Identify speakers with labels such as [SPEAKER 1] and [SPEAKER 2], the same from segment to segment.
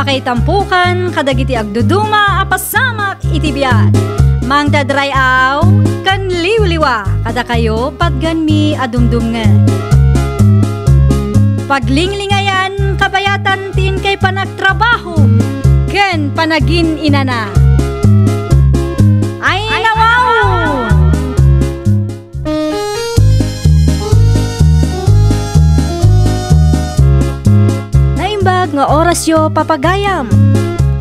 [SPEAKER 1] Pakaitampukan kadagiti agduduma apasamak iti biat. Mangdadrayaw kan liwliwa kada kayo padganmi adumdumngen. Paglinglingayan kabayatan tin kay panagtrabaho ken panagin inana. Ay nawaw! Naimbag nga orasyo papagayam.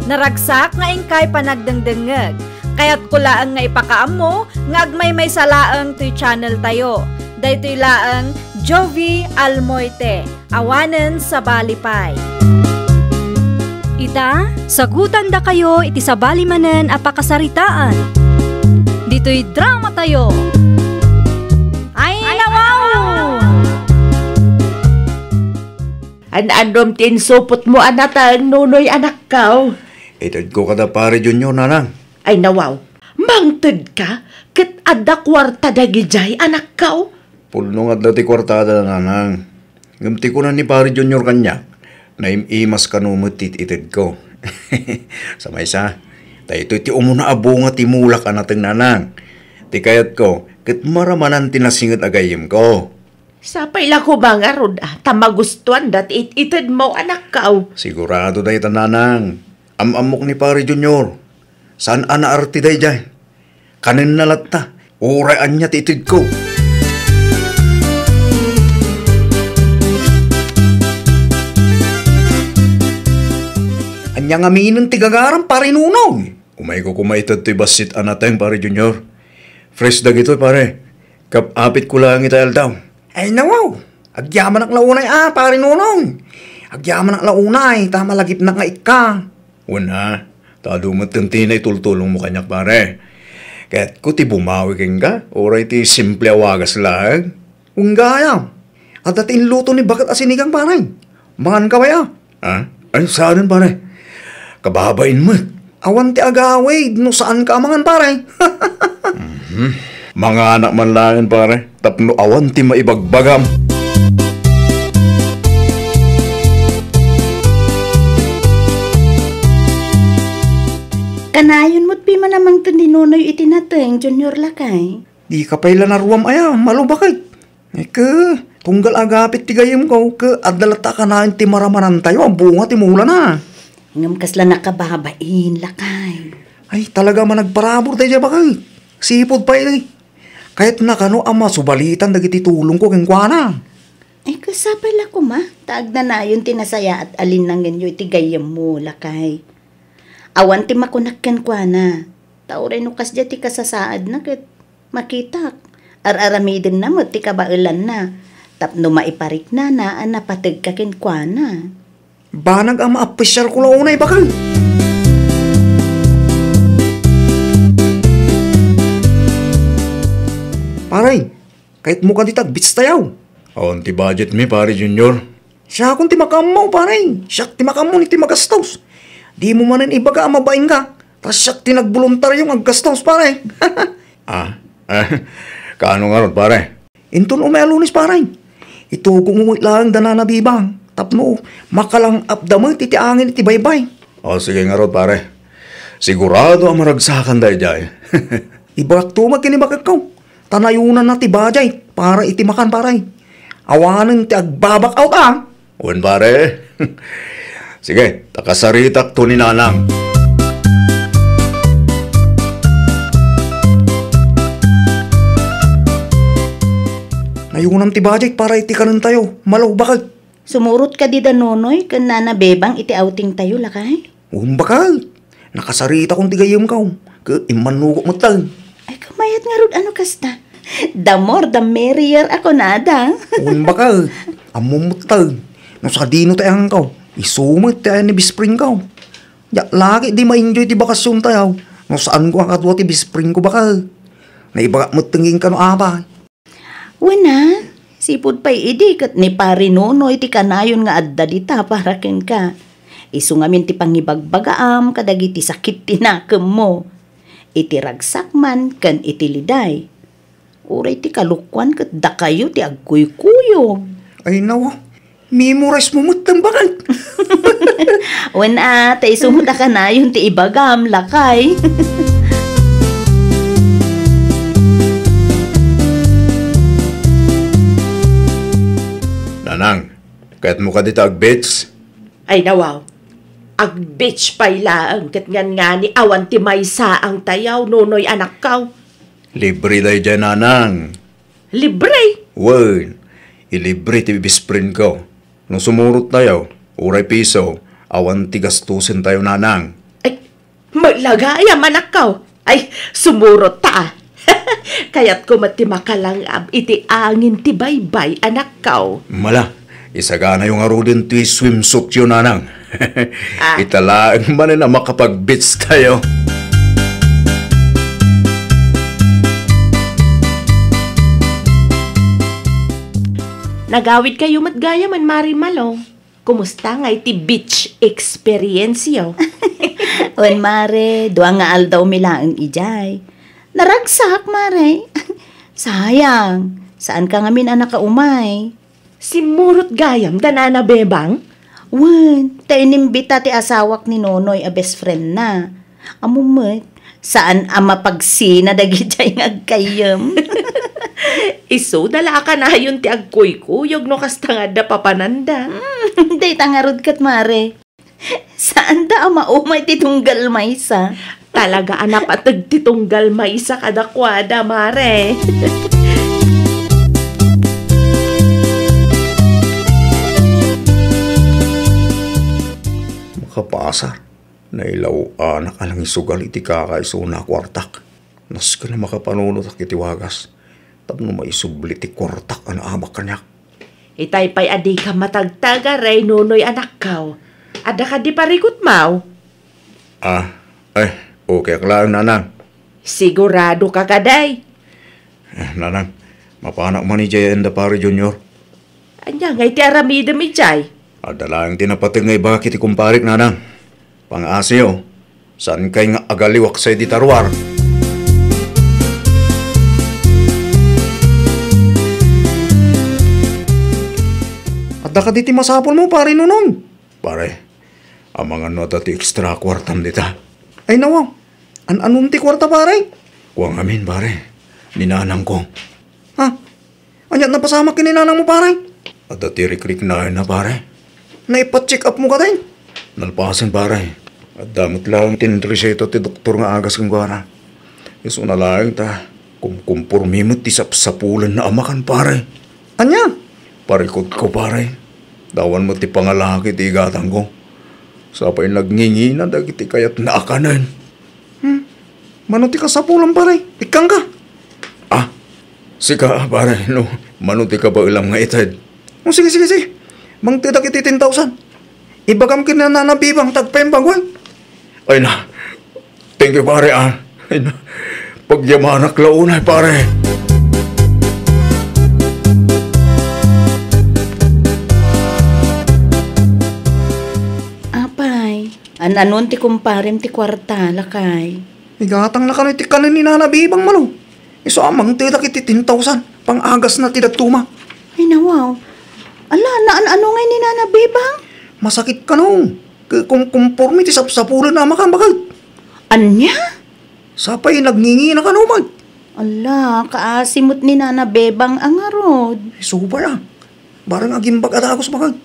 [SPEAKER 1] Naragsak nga ingkay panagdengdengeg. Kaya't kulaang nga ipakaam mo, nga agmay may salaang to'y channel tayo. Daytoy laang Jovi Almoite, awanen sa balipay. Ita, sagutan da kayo iti sa balimanen apakasaritaan. Dito'y drama tayo. Ay nawaw!
[SPEAKER 2] An-andom tin supot mo anata nunoy anak kao.
[SPEAKER 3] Itad ko kada pare Junior nanang.
[SPEAKER 2] Ay nawaw, mangtod ka, ket adda kwarta dagijay anak kao.
[SPEAKER 3] Pulno nga dati kwartada na nanang. Gamti ko na ni pare Junior kanya. Naimimas kanumot itid ko. Sa may sa, tayo iti umuna abunga timulak anateng nanang. Ti kayat ko, ket maramanan tinasingat agayim ko.
[SPEAKER 2] Sa paila ko bang arod tamagustuan dat itid mo anak kao.
[SPEAKER 3] Sigurado tayo tananang. Amok ni pare Junior. Saan anaarti day jay? Kanin nalatta. Uraan niya titid ko. Anya nga minang tigagaram pare nunaw. Umay ko kumaitad to'y basit anateng pare Junior. Fresh dag ito pare. Kapapit ko lang itayal daw. Ay nawaw. Agyaman ang launay pare nunaw. Agyaman ang launay. Tama lagip na nga ika. Una. Tado matantinay tultulong mo kanyak pare. Kaya't ko ti bumawi keng ka, oray ti simple awagas lang. Unggaya. At dating luto ni bakat asinigang pare. Mangan ka baya? Ha? Ay saan pare? Kababain mo. Awan ti agaway, no saan ka mangan pare? Mga anak man lang pare. Tapno awan ti maibagbagam.
[SPEAKER 2] Kanayon mo't pi man namang tandinonoy itinateng, Junior lakay.
[SPEAKER 3] Di ka pa'y lanaruam malubakay. Ika, tunggal agapit ti gayim ko, adalata ka na ti maramanan tayo, ang bunga ti mula na.
[SPEAKER 2] Ngam kasla nakababain, lakay.
[SPEAKER 3] Ay, talaga man nagparabor tayo bakay. Sipod pa yun. Kahit na kano ama, subalitan dagiti tulong ko keng kuana.
[SPEAKER 2] Ay, kasapay lako ma. Taag na na yun tinasaya at alin nang ganyo iti gayam mo, lakay. Awan ti makunakkan kwa na. Tauray no kas ti kasasaad na ket makitak. Ar-aramidin na mo ti kabailan na. Tapno maiparik na napatag kakin kwa na.
[SPEAKER 3] Banag ang maapisyar ko lang unay bakal. Paray, kahit mo ka ditagbits tayaw. Awan ti budget mi pare Junior. Siya akong ti makamaw paray. Siya ti makamaw ni ti magastos. Di mo manan ibaga ang mabaing ka. Tas siya tinagboluntaryong aggastos, pare. Kaano nga ron, pare? Inton umalunis, pare. Ito kung lang dananabibang. Tapno, makalang abdamo iti angin iti baybay. Sige nga ron, pare. Sigurado ang maragsakan dahi jay. Ibak tumag kinibagag ko. Tanayunan na ti bajay para iti makan, pare. Awanan ti agbabak out, Uwan, pare. Sige, takasaritak to ni nanang. Nayunam ti budget para iti kanon tayo. Malaw bakal.
[SPEAKER 2] Sumurot ka di danonoy kan nanabebang iti outing tayo lakay?
[SPEAKER 3] Bakal. Nakasarita kong tigayam ka. Imanuko mo tal.
[SPEAKER 2] Ay kamayat nga rod ano kasta. The more the merrier ako nada.
[SPEAKER 3] Bakal. Amumutal. No sa dino tayang ka. Isumit tayo ni bispring ko. Ya, lagi di ma-enjoy ti bakasyon tayo. No saan ko ang katwa ti bispring ko bakal. Naibaga mo tingin ka no apa.
[SPEAKER 2] Wana, sipod pa'y idi kat ni pari nonoy ti kanayon nga adda dita para ken ka. Isu ngamin ti pangibagbagaam kadagiti sakit tinakam mo. Iti ragsak man kan iti liday. Uray ti kalukwan kat da kayo ti agkuy-kuyog.
[SPEAKER 3] Ay nawa. Memorize mo matang bakal.
[SPEAKER 2] Wana, tay sumuda ka na yung ti ibagam, lakay.
[SPEAKER 3] Nanang, kahit mo ka dito agbits,
[SPEAKER 4] Ay nawaw, ag bitch pay laang kat ngan nga ni awan ti maysa ang tayaw nunoy anak kaw.
[SPEAKER 3] libre dahi dyan, nanang.
[SPEAKER 4] Libre!
[SPEAKER 3] Wen, ilibre ti bisprin ko. Nung sumurot tayo, uray piso, awan ti gastusin tayo, nanang.
[SPEAKER 4] Ay, maglagayam anak kaw. Ay, sumurot ta. Kaya't ko matimakalang iti angin ti baybay anak kaw.
[SPEAKER 3] Mala, isagana yung arudin ti swimsuit yun, nanang.
[SPEAKER 4] Ah.
[SPEAKER 3] Italaang man na makapag-bits tayo.
[SPEAKER 4] Nagawid kayo matgaya man Marimalo. Kumusta nga iti beach experience yo?
[SPEAKER 2] Wen mare, duwa nga aldaw milaang ijay. Naragsak, mare. Sayang, saan ka nga min anak ka umay?
[SPEAKER 4] Si Murot Gayam, danana bebang?
[SPEAKER 2] Wen, ta inimbita ti asawak ni Nonoy a best friend na. Amumot, saan ama pagsina dagijay nga agkayam?
[SPEAKER 4] Iso, dala ka na yun ti agkuy-kuyog no kasta nga da papananda.
[SPEAKER 2] Day tangarod kat mare. Saan da ama umay ti tunggal maysa?
[SPEAKER 4] Talaga anak patag titunggal maysa kadakwada, mare.
[SPEAKER 3] Makapasa, nailaw anak alang isugal iti kakaiso na kwartak. Nas ka na makapanunot ak iti wagas. Tapno maisubli ti kwartak ang amak kanyak.
[SPEAKER 4] Itay pa'y adi ka matagtaga, ray nunoy anak kaw. Ada ka di parikot mau?
[SPEAKER 3] Okay ak lang, nanang.
[SPEAKER 4] Sigurado ka kaday.
[SPEAKER 3] Nanang, mapanak man ni Jay and the Pari Junior.
[SPEAKER 4] Anya ngay ti aramida mi jay.
[SPEAKER 3] Adalang tinapating ngay bakit ikumparik, nanang. Pang-asyo, saan kay nga agaliwak sa di tarwar? At nakaditi masapol mo, pare nunong. Pare, ang mga nota ti extra kwartam dita. Ay nawaw, anong ti kwarta, pare? Kuwang amin, pare. Ninanang ko. Ha? Anyat na pasama kininanang mo, pare? At dati rikrik na pare. Naipat-check up mo ka tayo. Nalpasan, pare. At damot lang tinreseta ti doktor nga agas kong gara. Iso na lang ta. Kumpurmi mo ti sapsapulan na amakan, pare. Anya? Parikot ko, pare. Dawan mo ti pangalaki ti igatang ko. Sapay nagngingi na dagiti kayat na akanan. Mano ti kasapulan, pare? Ikang ka? Sika, pare. No, mano ti ka ba ilang nga itad? Sige. Mang tidak iti 10,000. Ibagam kinananabibang tagpembang, wan. Ay na. Thank you, pare, Ay na. Pagyamanak launay, pare.
[SPEAKER 2] Anon ti kumparem ti kwarta, lakay.
[SPEAKER 3] Igatang na ka na iti kanin ni nanabibang malo. Iso amang tidak iti 10,000. Pang-agas na tidatuma.
[SPEAKER 2] Ay nawaw. Ala, ano ngay ni nanabibang?
[SPEAKER 3] Masakit ka no. Kung kumpurmi ti sapsapulan na makambagad.
[SPEAKER 2] Anya?
[SPEAKER 3] Sapay nagngingi na ka no, mag.
[SPEAKER 2] Ala, kaasimot ni nanabibang ang arod.
[SPEAKER 3] Super ah. Barang agimbag at agos bagad.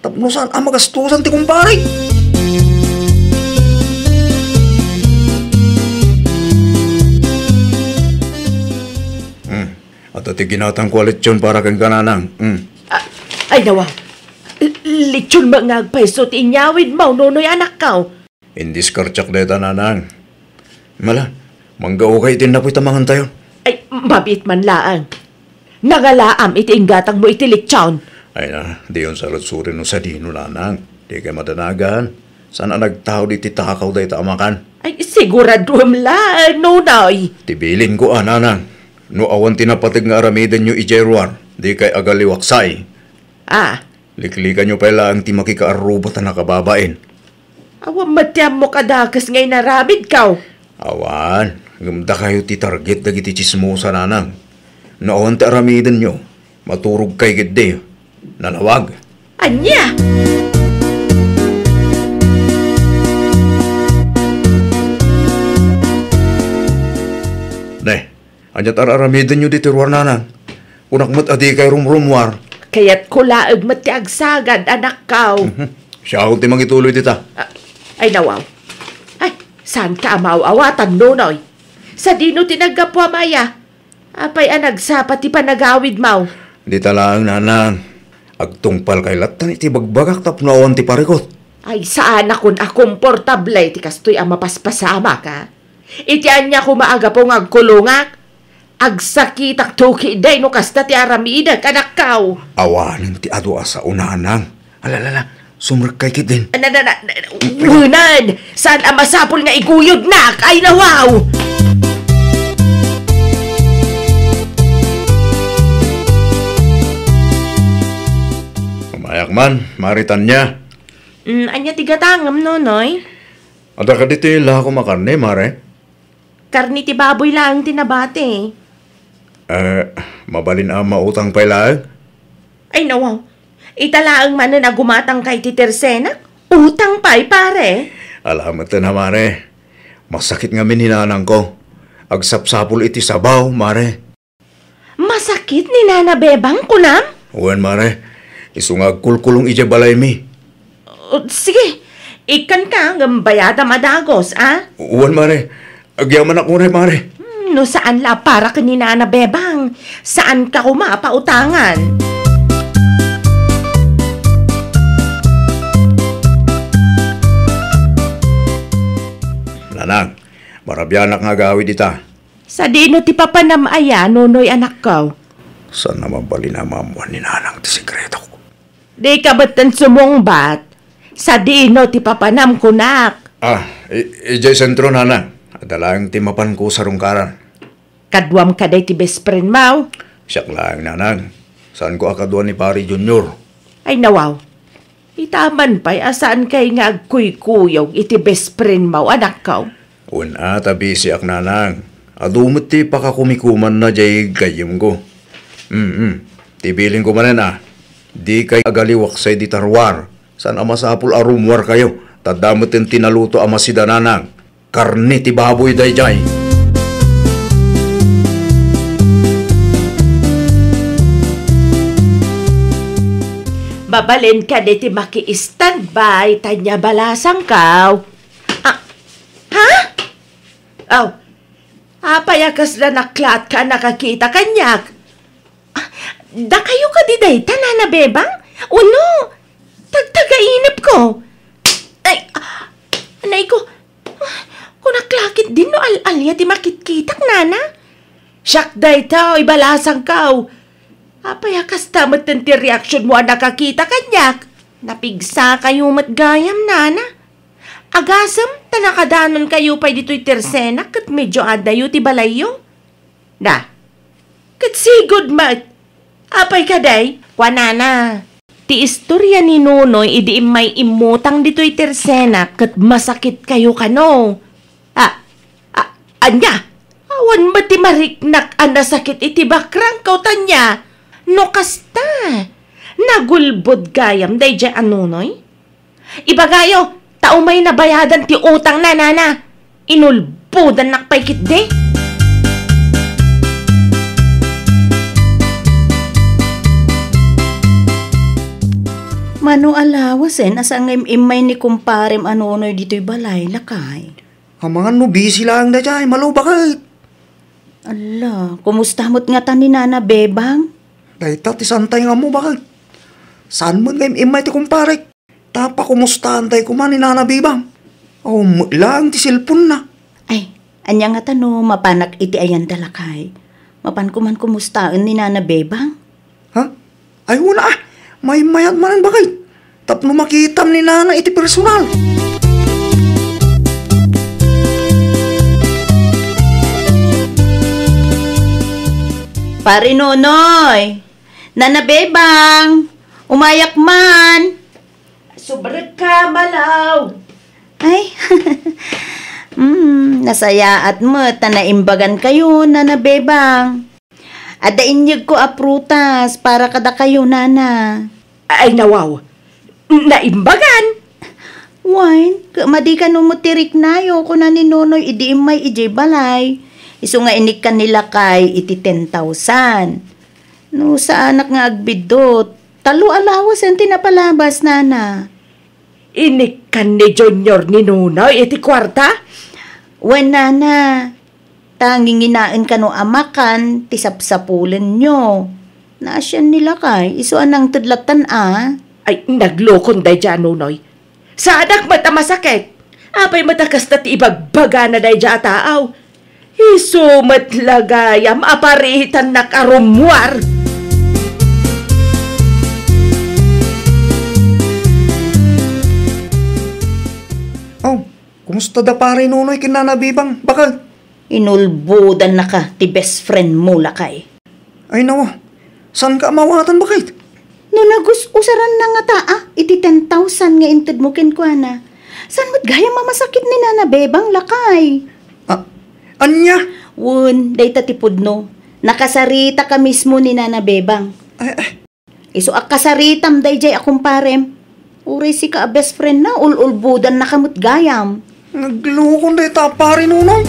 [SPEAKER 3] Tapno saan ang magastusan ti kumpare. At ati ginatang ko lechon para kang kananang.
[SPEAKER 4] Ay nawa, lechon mga agpaiso ti inyawid mo, nunoy anak kaw.
[SPEAKER 3] Indiskartsak deta, nanang. Mala, manggao kay tinapoy tamangan tayo.
[SPEAKER 4] Ay, mabit man laang. Nagalaam iti inggatang mo iti lechon.
[SPEAKER 3] Ay na, di yun sa lutsurin no sa dino, nanang. Di kayo madanagan. Sana nagtao di titakaw dahi tamakan.
[SPEAKER 4] Ay, siguraduam laang, nunoy.
[SPEAKER 3] Tibilin ko, nanang. No awan tinapatig nga aramidan nyo ijerwar, di kay agaliwaksay. Liklikan nyo pala ang ti makikaarubat na nakababain.
[SPEAKER 4] Awan matyam mo kadakas ngay naramid kaw.
[SPEAKER 3] Awan, gumda kayo ti target dagiti chismosa, nanang. No awan ti aramidan nyo, maturog kay gede. Nalawag.
[SPEAKER 4] Anya?
[SPEAKER 3] Anyat araramidin nyo di tirwar nanang. Unak mat adi kay rumrumwar.
[SPEAKER 4] Kaya't kulaag mati agsagad, anak kaw.
[SPEAKER 3] Siya akong timang ituloy dita.
[SPEAKER 4] Ay, nawaw. Ay, saan ka amaw-awatan, Nonoy? Sa dino tinagapwa, Maya. Apay anagsapat ti panagawid, Maw.
[SPEAKER 3] Di talaang nanang. Agtungpal kay latan iti bagbagak tapnawan ti parikot.
[SPEAKER 4] Ay, saan akong akomportable, ti kastoy ang mapaspasama ka. Iti anya kumaaga pong agkulungak. Agsakitak tuki day no kasta ti aramidag, anak kaw.
[SPEAKER 3] Awanin ti adwa sa unanang. Alalala, sumrkay kit din.
[SPEAKER 4] Wunan! Saan ang masapol nga iguyod nak? Ay, nawaw!
[SPEAKER 3] Mayak man, maritan niya.
[SPEAKER 4] Anya tigatangam, Nonoy?
[SPEAKER 3] Ada ka dito ila ko makarne, mare.
[SPEAKER 4] Karni ti baboy lang tinabate.
[SPEAKER 3] Mabalin ang mautang pailaan.
[SPEAKER 4] Ay, nawaw. Italaang man na gumatang kay ti Tersena? Utang pa'y, pare.
[SPEAKER 3] Alamat na, mare. Masakit nga minhinanang ko. Agsapsapul iti sabaw, mare.
[SPEAKER 4] Masakit ni Nana Bebang, kunam?
[SPEAKER 3] Uwan, mare. Isungag kulkulong ija balay mi.
[SPEAKER 4] Sige, ikan ka ng bayada madagos, ah?
[SPEAKER 3] Uwan, mare. Agyaman ako rin, mare.
[SPEAKER 4] No saan la para ka ni Nana Bebang? Saan ka kumapautangan?
[SPEAKER 3] Nanang, marabyanak nga gawid ita.
[SPEAKER 4] Sa dino ti papanamaya, Nonoy, anak ko.
[SPEAKER 3] Saan naman bali na mamuan ni nanang ti sikreto ko?
[SPEAKER 4] Di ka ba't sumungbat? Sa dino ti papanam kunak.
[SPEAKER 3] Ijay sentro, nanang. Adalang ti mapan ko sa rungkaran.
[SPEAKER 4] Kadwam ka day ti best friend mo.
[SPEAKER 3] Siyak lang, nanang. Saan ko akadwa ni Pari Junior?
[SPEAKER 4] Ay, nawaw. Itaman pa'y asaan kay nga agkuy-kuyog iti best friend mo, anak ko.
[SPEAKER 3] Una, tabi siyak, nanang. Adumot ti pakakumikuman na jay gayim ko. Tibiling ko manen Di kay agaliwak say di tarwar. Saan amasapul arumwar kayo? Tadamot yung tinaluto amasida, nanang. Karni ti baboy day jay.
[SPEAKER 4] Babalin ka di maki-standby, tanya balasang kaw. Ha? Payakas na naklat ka nakakita kanyak. Da kayo ka di day, Nana Bebang? Uno, tagtagainip ko. Ay, anay ko, kung naklakit din no al-alya di makitkitak, Nana. Siyak day tao, ibalasang kaw. Payakas tamat ng reaksyon mo ang nakakita kanyak. Napigsa kayo matgayam, Nana. Agasam, tanakadanon kayo pa dito'y Tersena kat medyo adayo ti balayo. Na, kat sigod mat. Apay ka day, kwa Nana. Ti istorya ni Nonoy idi may imutang dito'y Tersena kat masakit kayo kano. Anya, awan ba ti mariknak ang nasakit iti bakrang kautanya? No kasta, nagulbod gayam day dyan Nonoy. Ibagayo, tao may nabayadan ti utang na, Nana. Inulbudan nakpaykit de.
[SPEAKER 2] Mano alawas asang imay ni kumparem Nonoy dito'y balay lakay.
[SPEAKER 3] Ang mga nubisi lang na dyan, malubakit.
[SPEAKER 2] Ala, kumusta mo't nga ta ni Nana Bebang?
[SPEAKER 3] Dahita, ti santay nga mo, bakit? Saan mo nga imay ti kumpare? Tapa kumustahan tayo kuman ni Nana Bebang. Lang ti silpon na.
[SPEAKER 2] Ay, anya nga tano, mapanak iti ayan dalakay. Mapan kuman kumustaan ni Nana Bebang?
[SPEAKER 3] Ha? Ay, una may mayat manan bakit? Tapno makitam ni Nana iti personal.
[SPEAKER 2] Pare Nonoy, Nana Bebang, umayak man.
[SPEAKER 4] Sobrang ka, malaw.
[SPEAKER 2] Ay, nasaya at mo, tanaimbagan kayo, Nana Bebang. Adainyag ko aprutas para kada kayo, Nana.
[SPEAKER 4] Ay, nawaw. Naimbagan.
[SPEAKER 2] Wine, madi ka numutirik na yo ko na ni Nonoy idi imay ijay balay. Iso nga inikan nila kay iti 10,000. No, sa anak nga agbidot, talo alawas ang tinapalabas, nana.
[SPEAKER 4] Inikan ni Junior ni Nunoy iti kwarta?
[SPEAKER 2] Wen, nana, tanging inain ka no amakan, tisapsapulan nyo. Nasyan nila kay, iso anang tudlatan
[SPEAKER 4] Ay, naglokon day dyan, Nunoy. Sa anak mata masakit. Apay matakas na ti ibagbaga na day dyan taaw. Iso matlagayam aparitan na karumwar.
[SPEAKER 3] Oh, kumusta da pare Nunoy kinanabibang? Bakal?
[SPEAKER 2] Inulbudan na ka, ti best friend mo lakay.
[SPEAKER 3] Ay nawa, saan ka amawatan bakit?
[SPEAKER 2] No usaran na nga iti 10,000 nga inted mo kinkwana. San mo't gaya mamasakit ni Nana Bebang lakay?
[SPEAKER 3] Anya?
[SPEAKER 2] Wun, day tatipod no. Nakasarita ka mismo ni Nana Bebang. Iso kasaritam day jay akong parem. Uray si ka best friend na, ulbudan na kamot gayam.
[SPEAKER 3] Naglukon day ta pare Nunoy.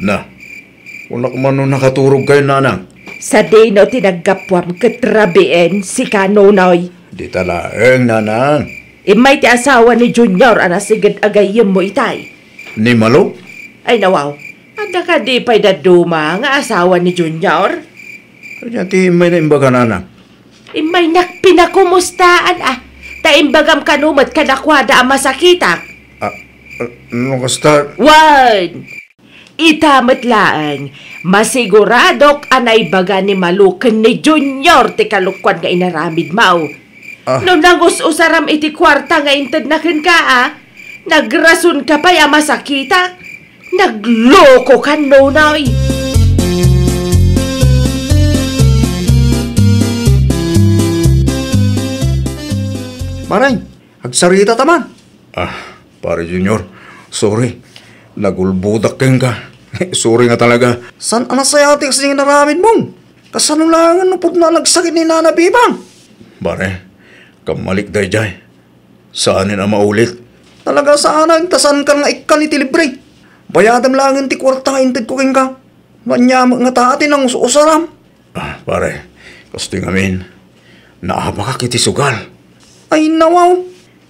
[SPEAKER 3] Na, una ko man nung nakaturog kayo, nanang.
[SPEAKER 4] Sa day no tinaggapwam katrabien si Kanonoy.
[SPEAKER 3] Di talaeng, nanang.
[SPEAKER 4] Imay ti asawa ni Junior anasigad agayim mo itay.
[SPEAKER 3] Ni Malo?
[SPEAKER 4] Ay nawaw, ada ka di pa'y daduma nga asawa ni Junior?
[SPEAKER 3] Kanya ti may naimbaga, nanang.
[SPEAKER 4] Imay nakpinakumustaan taimbagam kanumat kanakwada ang masakitak.
[SPEAKER 3] Ano kasta?
[SPEAKER 4] Wan! Itamatlaan, masiguradok anay baga ni Malukan ni Junior ti kalukwan nga inaramid mao. No nangus-usaram iti kwarta nga inted na kin ka nagrason ka pa'y masakita. Nagloko ka, Nunoy.
[SPEAKER 3] Maray, agsarita taman. Pare Junior, sorry. Nagulbudak keng ka. Sorry nga talaga. San anasayati kasi nga naramid mong? Kasanulangan no pud na nagsakit ni Nana Bibang. Bare, kamalik day jay. Saanin ang maulit? Talaga saan ang tasan ka nga ikan iti libre? Bayadam langin ti kwarta nga inted ko keng ka. Manyama nga taatin ang usaram. Pare, kasto yung amin. Naabaka kiti sugal. Ay nawaw.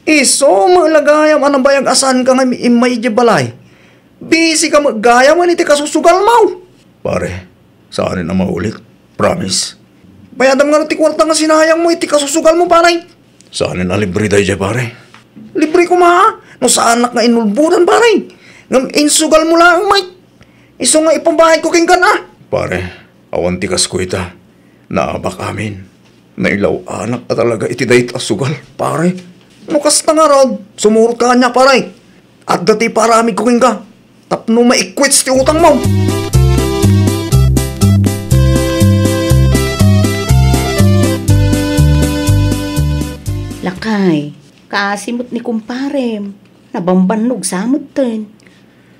[SPEAKER 3] Iso maglagayam anang bayag asan ka nga imay balay. Busy ka maggaya man iti kasusugal mo. Pare, saanin ang maulit? Promise. Bayadam nga ti kwarta nga sinayang mo iti kasusugal mo, pare. Saanin na libre day dyan, pare. Libre ko no saan nga inulburan, pare. Ngam insugal mo lang, may. Iso nga ipambahay ko king ka. Pare, awan ti kas ko ita. Naabak amin. Nailaw anak ka talaga iti dayit asugal, pare. No kas na nga rod, sumurot ka niya, pare. At dati parami ko king ka. Tapno maikwits ti utang mo.
[SPEAKER 2] Lakay, kasimot ni kumparem. Nabambanog samot ten.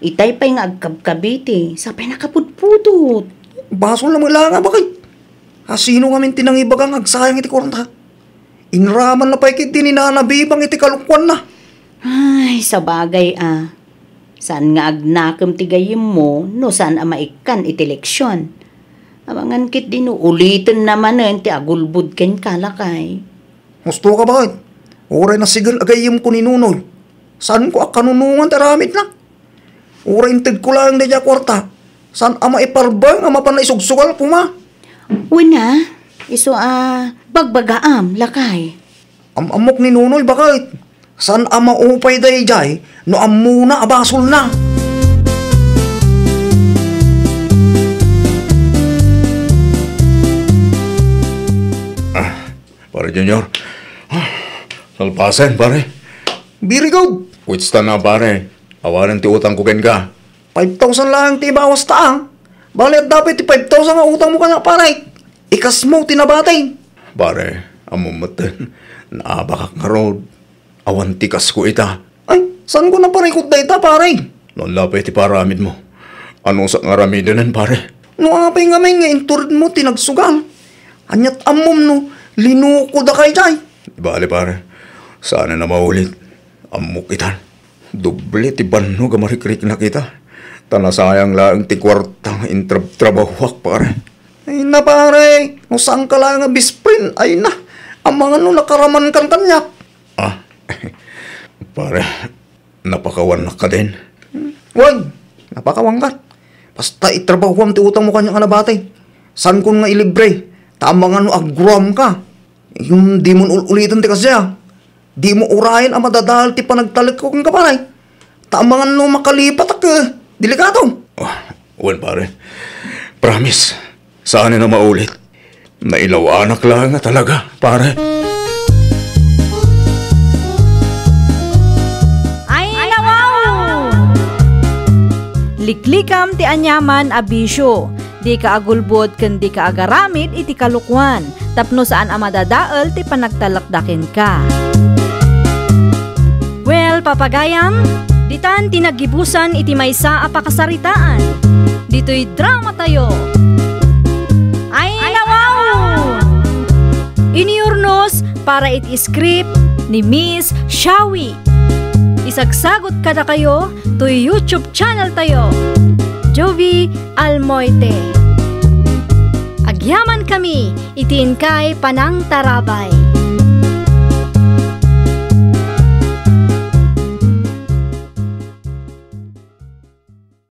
[SPEAKER 2] Itay pa'y nga agkabkabiti. Sapay nakapudpudot.
[SPEAKER 3] Basol na mula nga bakit? Sino nga min tinangibagang agsayang iti kornta? Inraman na pa'y kiti ni Nana Bibang iti kalukwan na.
[SPEAKER 2] Ay, sa bagay Saan nga agnakam tigayim mo, no saan maikan iti leksyon. Amangan kit dino, ulitin naman ti agulbud ken kalakay.
[SPEAKER 3] Gusto ka bakit? Uray na sigal agayim ko ni Nunoy. Saan ko akanunungan taramit na? Uray inted ko lang na dya kwarta. Saan ama iparbang ama pa na isugsugal puma?
[SPEAKER 2] Una, iso bagbagaam, lakay.
[SPEAKER 3] Amok ni Nunoy bakit? Saan ama upay day jay, no amuna abasol na. Pare Junior. Salpasen, pare. Birigaw. Witsta na, pare. Awanan ti utang ko ken ka. 5,000 lang ti bawas taang. Balit dapat ti 5,000 nga utang mo ka na, pare. Ikas mo, tinabatay. Pare, amumatan. Naabakak nga road. Awan tikas ko ita. Ay, saan ko na parikot na ita, pare? Noon lapay ti paramid mo. Ano sa nga ramidanan, pare? No apay nga may nga inturid mo, tinagsugal. Anyat amom no, linuko da kay jay. Bale, pare. Sana na maulit. Amok kita. Doble ti banno gamarikrik na kita. Tanasayang lang ti kwartang intrabahwak pare. Ay na pare, no saan ka lang nga bisprin? Ay na, ang mga no nakaraman kan kanyak. Pare, napakawan na ka din. Wag, napakawan ka. Basta itrabahwam ti utang mo kanya nga nabatay. San kun nga ilibre? Tama nga no agrom ka. Yung di mo ulitin ti kasya. Di mo urayan ang madadahal ti panagtalik ko kang kaparay. Tama nga no makalipat ak delikado. Wan pare, promise, saan na maulit. Nailaw anak lang nga talaga, pare.
[SPEAKER 1] Ay, nawaw! Liklikam ti anyaman abisyo. Di ka agulbod ken di ka agaramid iti kalukwan. Tapno saan ang madadaal ti panagtalakdakin ka. Well, papagayam, ditan tinagibusan iti maysa a pakasaritaan. Dito'y drama tayo. Ay, nawaw! Iniurnos para iti script ni Miss Shawi. Isagsagot kada kayo to YouTube channel tayo. Jovi Almoite. Agyaman kami, itiin kay Panang Tarabay.